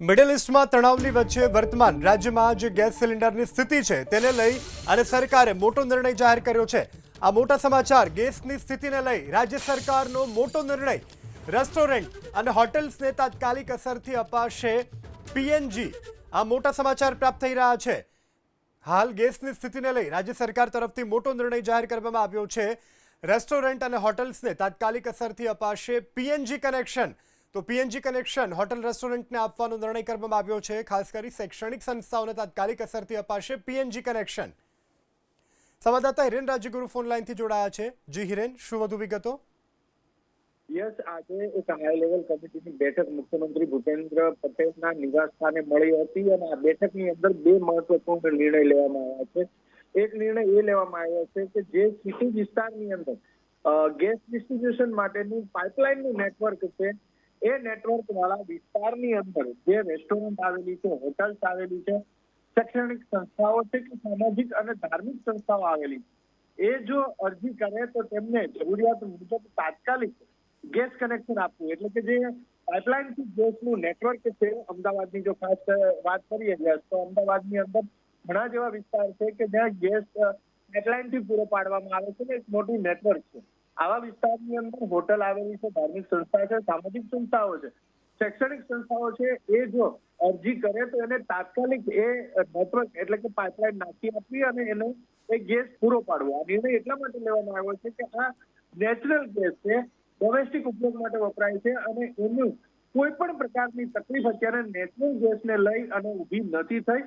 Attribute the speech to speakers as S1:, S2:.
S1: Middle ઇસ્ટમાં તણાવની વચ્ચે વર્તમાન રાજ્યમાં જે ગેસ સિલિન્ડરની સ્થિતિ છે તેને લઈ અને સરકારે મોટો નિર્ણય જાહેર કર્યો છે। આ મોટા સમાચાર ગેસની સ્થિતિને લઈ રાજ્ય સરકારનો મોટો નિર્ણય। રેસ્ટોરન્ટ અને હોટેલ્સને તાત્કાલિક અસરથી અપાશે પીએનજી। આ મોટા સમાચાર પ્રાપ્ત થઈ રહ્યા છે। હાલ ગેસની સ્થિતિને લઈ રાજ્ય સરકાર તરફથી મોટો નિર્ણય જાહેર કરવામાં આવ્યો છે। રેસ્ટોરન્ટ અને હોટેલ્સને તાત્કાલિક અસરથી અપાશે પીએનજી કનેક્શન। તો પીએનજી કનેક્શન હોટલ રેસ્ટોરન્ટને આપવાનો નિર્ણય કરવામાં આવ્યો છે। ખાસ કરી શૈક્ષણિક સંસ્થાઓને તાત્કાલિક અસરથી અપાશે પીએનજી કનેક્શન। સંવાદદાતા હિરેન રાજ્યગુરુ ફોન લાઈનથી જોડાયા છે। જી હિરેન, શું વધુ વિગતો?
S2: યસ, આજે એક હાઈ લેવલ કમિટીની બેઠક મુખ્યમંત્રી ભૂપેન્દ્ર પટેલના નિવાસ સ્થાને મળી હતી અને આ બેઠકની અંદર બે મહત્વપૂર્ણ નિર્ણય લેવામાં આવ્યા છે। એક નિર્ણય એ લેવામાં આવ્યો છે કે જે સિટી વિસ્તારની અંદર ગેસ ડિસ્ટ્રીબ્યુશન માટેનું પાઇપલાઇનનું નેટવર્ક છે, એ નેટવર્ક વાળા વિસ્તારની અંદર જે રેસ્ટોરન્ટ આવેલી છે, હોટલ્સ આવેલી છે, શૈક્ષણિક સંસ્થાઓ છે કે સામાજિક અને ધાર્મિક સંસ્થાઓ આવેલી છે, એ જો અરજી કરે તો તેમને જરૂરિયાત મુજબ તાત્કાલિક ગેસ કનેક્શન આપવું। એટલે કે જે પાઇપલાઇનથી ગેસનું નેટવર્ક છે, અમદાવાદની જો ખાસ વાત કરીએ તો અમદાવાદની અંદર ઘણા જેવા વિસ્તાર છે કે જ્યાં ગેસ પાઇપલાઇનથી પૂરો પાડવામાં આવે છે ને એક મોટું નેટવર્ક છે। આવા વિસ્તારની અંદર હોટલ આવેલી છે, ધાર્મિક સંસ્થા છે, સામાજિક સંસ્થાઓ છે, શૈક્ષણિક સંસ્થાઓ છે, એ જો અરજી કરે તો એને તાત્કાલિક એ નેટવર્ક એટલે કે પાઇપલાઇન નાખી આપવી અને એને એ ગેસ પૂરો પાડવો। આ નિર્ણય એટલા માટે લેવામાં આવ્યો છે કે આ નેચરલ ગેસ છે, ડોમેસ્ટિક ઉપયોગ માટે વપરાય છે અને એનું કોઈ પણ પ્રકારની તકલીફ અત્યારે નેચરલ ગેસને લઈ અને ઊભી નથી થઈ।